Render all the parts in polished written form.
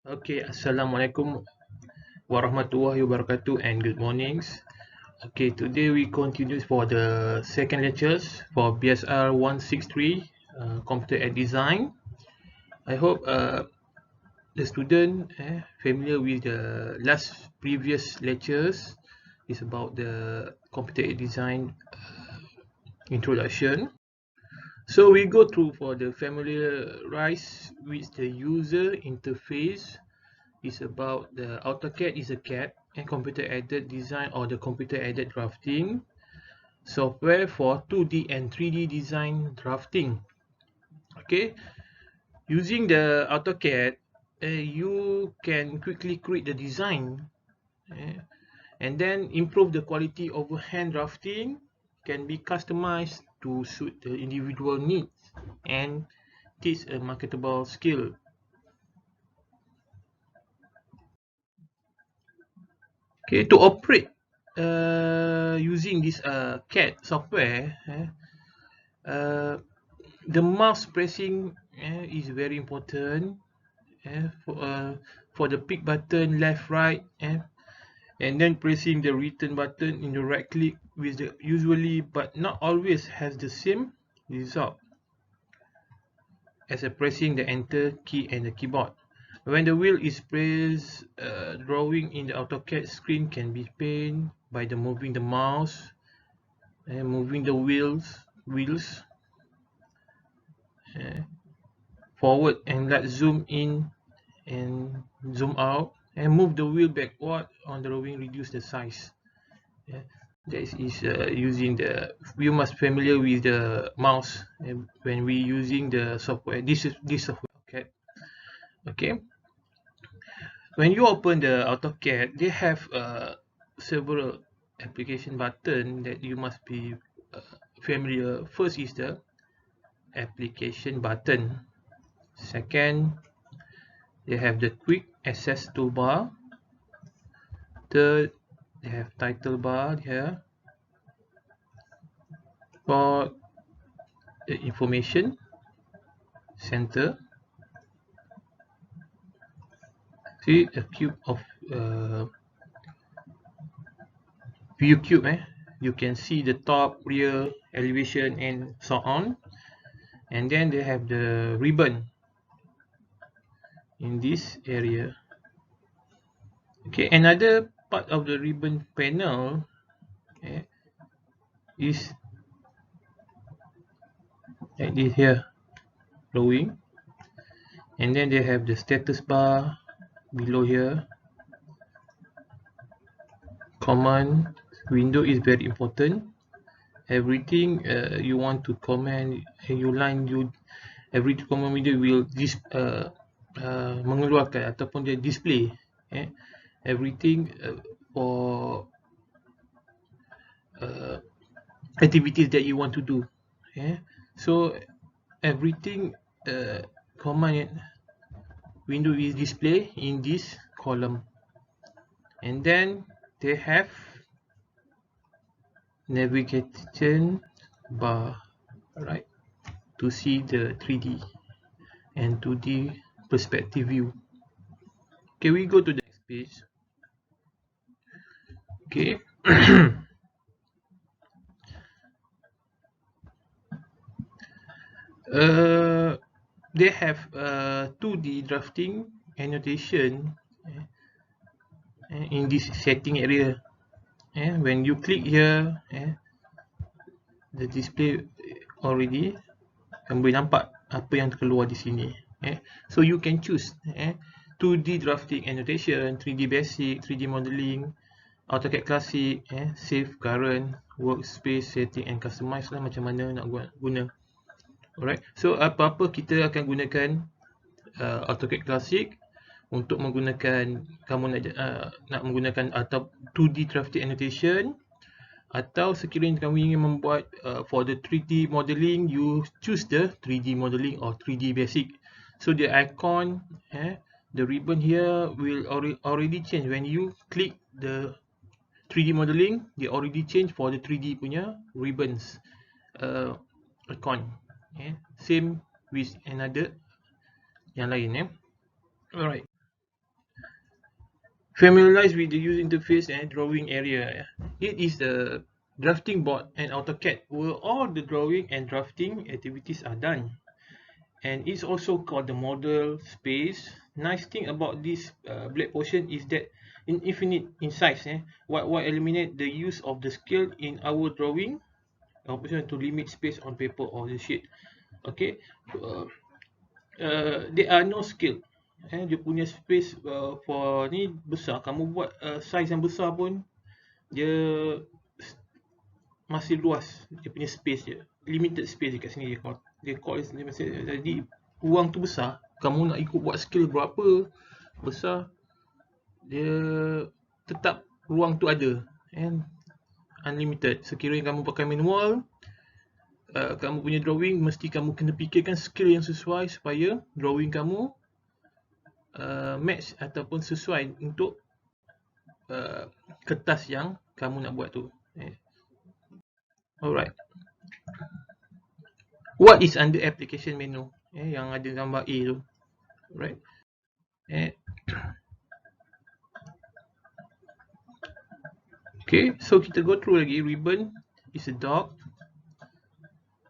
Okay, Assalamualaikum warahmatullahi wabarakatuh and good mornings. Okay, today we continue for the second lectures for BSR163 Computer Aided Design. I hope the student familiar with the last previous lectures is about the computer aided design introduction. So we go through for the familiarize with the user interface. Is about the AutoCAD is a CAD and computer aided design or the computer aided drafting software for 2D and 3D design drafting. Okay, using the AutoCAD, you can quickly create the design and then improve the quality of hand drafting. Can be customized to suit the individual needs and teach a marketable skill. Okay, to operate using this CAD software, the mouse pressing is very important for the pick button left, right, and then pressing the return button in the right click with the usually but not always has the same result as pressing the enter key and the keyboard. When the wheel is pressed, drawing in the AutoCAD screen can be painted by the moving the mouse and moving the wheels forward, and let's zoom in and zoom out and move the wheel backward on the drawing, reduce the size. That is using the, you must familiar with the mouse when we using the software. This software. Okay. When you open the AutoCAD, they have several application button that you must be familiar. First is the application button. Second, they have the quick access toolbar. Third, they have title bar here for the information center. See a cube of view cube. You can see the top, rear, elevation, and so on. And then they have the ribbon in this area. Okay, another part of the ribbon panel is like this here, flowing, and then they have the status bar below here. Command window is very important. Everything you want to command, every command window will mengeluarkan ataupun dia display everything for activities that you want to do. So everything command window is display in this column, and then they have navigation bar, right, to see the 3D and 2D perspective view. Okay, we go to the next page. Okay. They have 2D drafting annotation in this setting area. When you click here, the display already, kamu boleh nampak apa yang keluar di sini. So you can choose 2D drafting annotation, 3D basic, 3D modeling, AutoCAD classic, save current, workspace setting and customize lah, macam mana nak guna. Alright, so apa-apa kita akan gunakan AutoCAD classic untuk menggunakan, kamu nak menggunakan atau 2D drafting annotation, atau sekiranya kamu ingin membuat for the 3D modeling, you choose the 3D modeling or 3D basic. So the icon, the ribbon here will already change when you click the 3D modeling. They already change for the 3D punya ribbons icon. Same with another yang lain. Alright. Familiarize with the user interface and drawing area. It is the drafting board and AutoCAD where all the drawing and drafting activities are done. And it's also called the model space. Nice thing about this black portion is that infinite in size. What eliminate the use of the scale in our drawing, option to limit space on paper or the sheet. Okay, there are no scale. Dia punya space for ni besar. Kamu buat size yang besar pun dia masih luas. Dia punya space dia limited space dekat sini dia call jadi ruang tu besar. Kamu nak ikut buat scale berapa besar, dia tetap ruang tu ada and unlimited. Sekiranya kamu pakai manual, kamu punya drawing mesti kamu kena fikirkan scale yang sesuai supaya drawing kamu match ataupun sesuai untuk kertas yang kamu nak buat tu. Alright. What is under application menu? Yang ada gambar A tu. Right. Okay, so kita go through lagi. Ribbon is a dog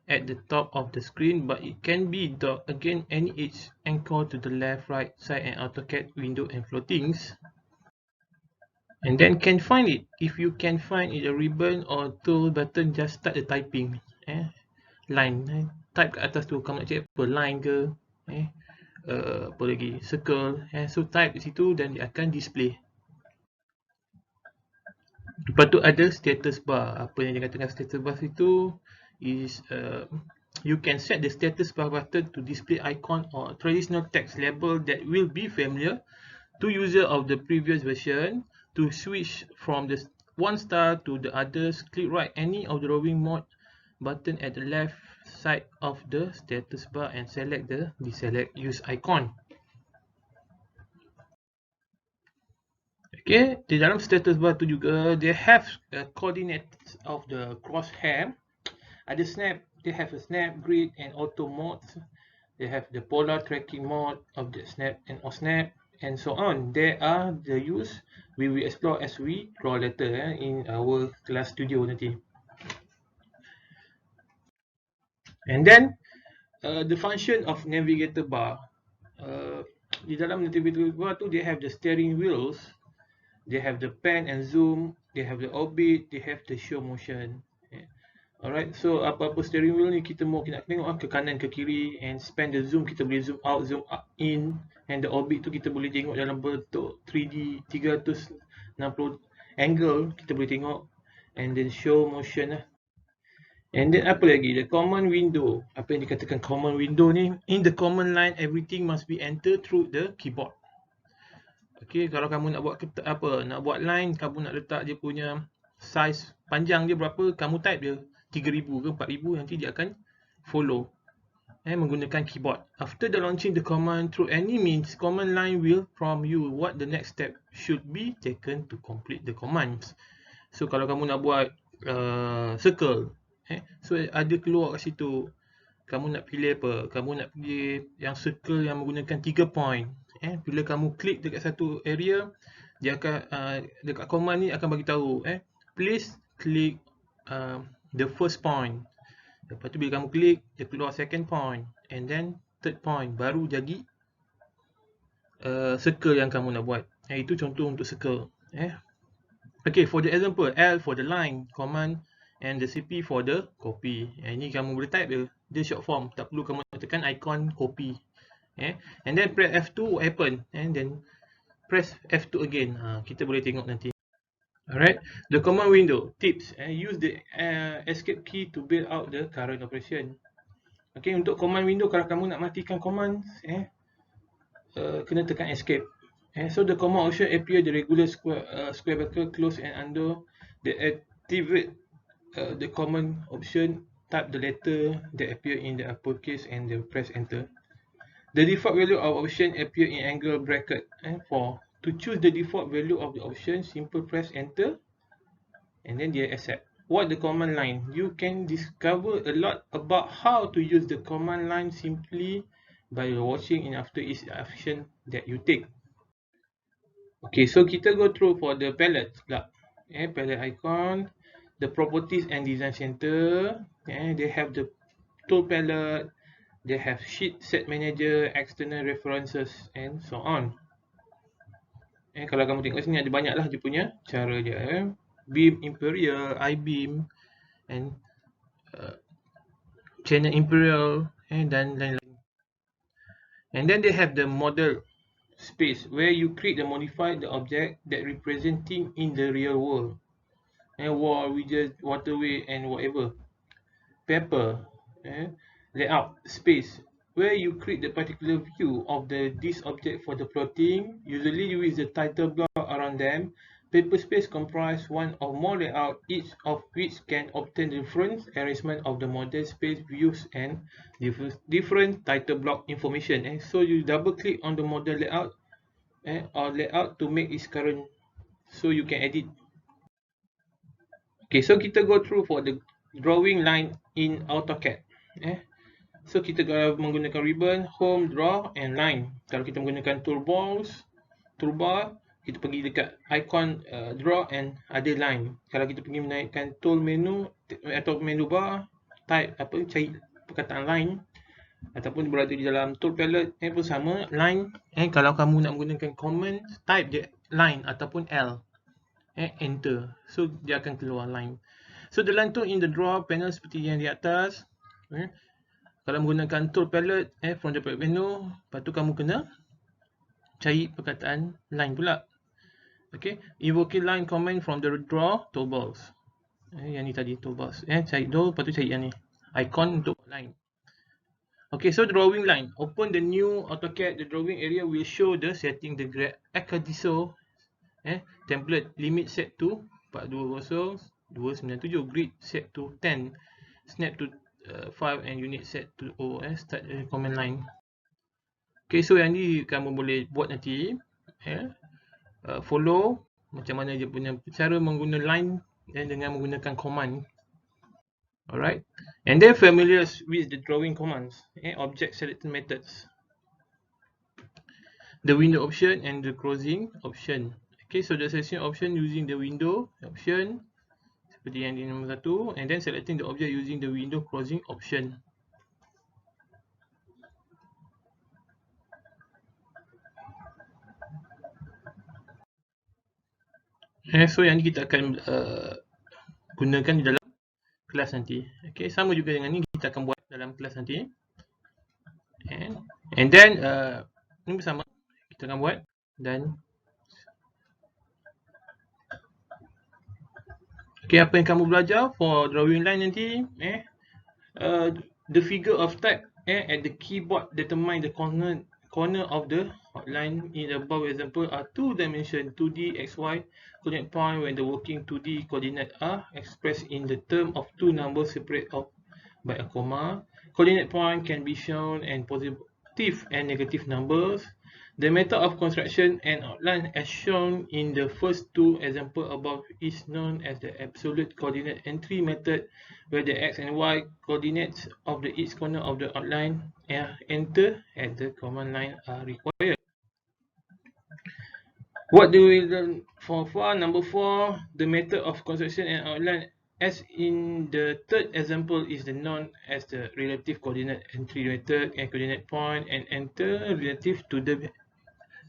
at the top of the screen, but it can be dog again any edge anchor to the left, right side and AutoCAD window and floatings. And then can find it. If you can find it a ribbon or tool button, just start the typing. Line. Type kat atas tu. Kamu nak cakap apa? Line ke? Apa lagi? Circle. So type di situ dan dia akan display. Lepas tu ada status bar. Apa yang dikatakan status bar itu is you can set the status bar button to display icon or traditional text label that will be familiar to user of the previous version. To switch from the one star to the others, click right any of the drawing mode button at the left side of the status bar and select the deselect use icon. Okay, di dalam status bar tu juga they have coordinates of the crosshair. Ada snap, they have a snap, grid and auto modes. They have the polar tracking mode of the snap and or snap and so on. There are the use we will explore as we draw later in our class studio nanti. And then the function of navigator bar. Di dalam navigator bar tu they have the steering wheels, they have the pan and zoom, they have the orbit, they have the show motion. Alright, so apa-apa steering wheel ni kita nak tengok ke kanan ke kiri, and span the zoom kita boleh zoom out, zoom up, in, and the orbit tu kita boleh tengok dalam bentuk 3D 360 angle kita boleh tengok, and then show motion lah. And then apa lagi? The command window. Apa yang dikatakan command window ni? In the command line, everything must be entered through the keyboard. Okay, kalau kamu nak buat nak buat line, kamu nak letak dia punya size panjang dia berapa, kamu type dia 3000 ke 4000, nanti dia akan follow menggunakan keyboard. After the launching the command through any means, command line will prompt you what the next step should be taken to complete the commands. So kalau kamu nak buat circle, so ada keluar kat situ, kamu nak pilih apa? Kamu nak pilih yang circle yang menggunakan 3 point. Bila kamu klik dekat satu area, dia akan dekat command ni akan bagi tahu please click the first point. Lepas tu bila kamu klik, dia keluar second point and then third point, baru jadi circle yang kamu nak buat. Itu contoh untuk circle. Okay, for the example, L for the line command and the CP for the copy. Ini kamu boleh type dia short form, tak perlu kamu tekan icon copy. And then press F2, what happen? And then press F2 again. Kita boleh tengok nanti. Alright, the command window tips. Use the escape key to bail out the current operation. Okay, untuk command window, kalau kamu nak matikan command, kena tekan escape. So the command option appear the regular square bracket, close and undo. The activate the command option, type the letter that appear in the uppercase and then press enter. The default value of option appear in angle bracket. To choose the default value of the option, simple press enter and then dia accept. What the command line? You can discover a lot about how to use the command line simply by watching in after each action that you take. Okay, so kita go through for the palette pula. Palette icon, the properties and design center. They have the tool palette, they have sheet set manager, external references and so on. Kalau kamu tengok sini ada banyak lah dia punya cara dia. Beam Imperial, I-beam and channel Imperial dan lain-lain. And then they have the model space where you create and modify the object that representing in the real world. Wall, widget, waterway and whatever. Paper, layout, space, where you create the particular view of this object for the plotting. Usually you use the title block around them. Paper space comprise one or more layout, each of which can obtain different arrangement of the model space views and different title block information. So you double click on the model layout or layout to make its current, so you can edit. Okay, so kita go through for the drawing line in AutoCAD. So kita menggunakan ribbon, home, draw and line. Kalau kita menggunakan toolbar, kita pergi dekat icon draw and ada line. Kalau kita pergi menaikkan tool menu atau menu bar, type cari perkataan line ataupun berada di dalam tool palette pun sama, line. Kalau kamu nak menggunakan command, type je line ataupun L. Enter. So dia akan keluar line. So the line tool in the draw panel seperti yang di atas. Kalau menggunakan tool palette from the palette menu, lepas tu kamu kena cari perkataan line pula. Okay, invoke line command from the draw toolbars. Yang ni tadi toolbars. Cari draw, lepas tu cari yang ni icon untuk line. Okay, so drawing line. Open the new AutoCAD. The drawing area will show the setting the Acadiso template. Limit set to 420 297. Grid set to 10. Snap to 5 and unit set to 0. Start command line. Okay, so yang ni kamu boleh buat nanti. Follow macam mana dia punya cara menggunakan line dengan menggunakan command. Alright, and then familiarize with the drawing commands. Object selection methods, the window option and the closing option. Okay, so the selection option using the window option seperti yang di nombor 1, and then selecting the object using the window closing option. So yang ni kita akan gunakan di dalam kelas nanti. Okay, sama juga dengan ni kita akan buat dalam kelas nanti. And then ini bersama kita akan buat dan okay, apa yang kamu belajar for drawing line nanti, the figure of type at the keyboard determine the corner of the outline. In the above example are two dimension 2D XY coordinate point when the working 2D coordinate are expressed in the term of two numbers separate by a comma. Coordinate point can be shown in positive and negative numbers. The method of construction and outline as shown in the first two examples above is known as the absolute coordinate entry method, where the x and y coordinates of each corner of the outline enter at the command line are required. What do we learn for number 4? The method of construction and outline as in the third example is known as the relative coordinate entry method, and coordinate point and enter relative to the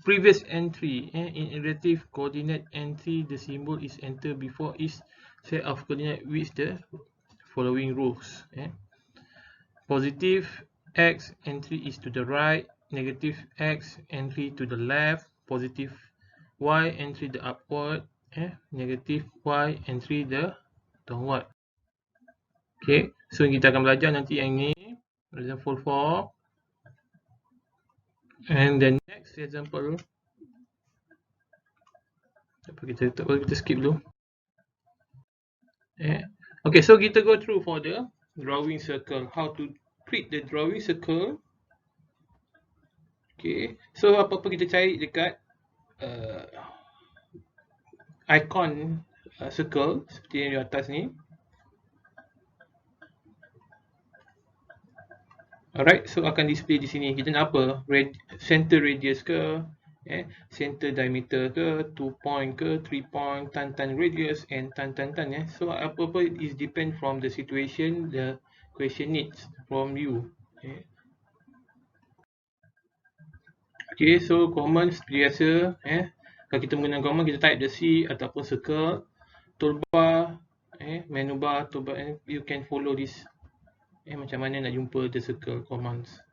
previous entry. In relative coordinate entry, the symbol is enter before each set of coordinate with the following rules. Positive x entry is to the right, negative x entry to the left, positive y entry the upward, negative y entry the downward. Okay, so kita akan belajar nanti yang ni, example 4. And the next example, kita skip dulu. Okay, so kita go through for the drawing circle, how to create the drawing circle. Okay, so apa-apa kita cari dekat icon circle seperti yang di atas ni. Alright, so akan display di sini. Kita nak apa? Center radius ke, center diameter ke, 2 point ke, 3 point, tan radius and tan. So apa-apa is depend from the situation the question needs from you. Okay, so commands biasa kalau kita menggunakan command, kita type the C ataupun circle, toolbar, menu bar, toolbar, you can follow this macam mana nak jumpa the circle commands.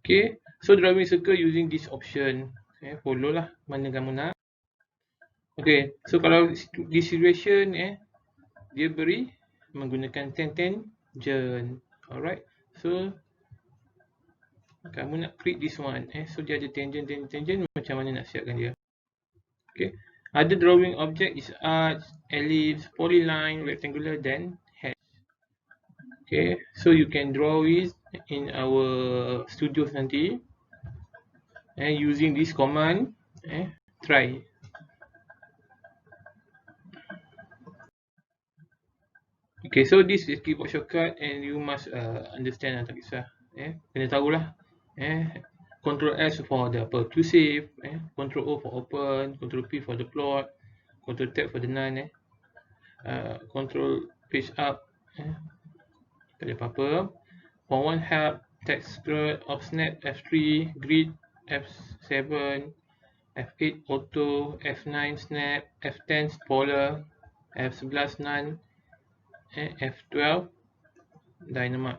Okay, so drawing circle using this option, follow lah mana kamu nak. Okay, so kalau this situation dia beri menggunakan tangent. Alright, so kamu nak create this one, so dia ada tangent, macam mana nak siapkan dia. Okay, other drawing object is arch, ellipse, polyline, rectangular, then hash. Okay, so you can draw it in our studios nanti using this command, try. Okay, so this is keyboard shortcut and you must understand, tak kisah. Kena tahulah. Control S for the to save, Control O for open, Control P for the plot, Control Tab for the none, Control page up, tak ada apa-apa. For one help, text spread, snap, F3, grid, F7, F8 auto, F9 snap, F10 spoiler, F11 none, F12 dynamite.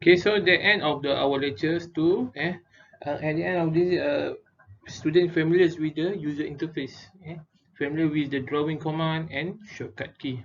Okay, so the end of our lectures too. At the end of this, student familiar with the user interface, familiar with the drawing command and shortcut key.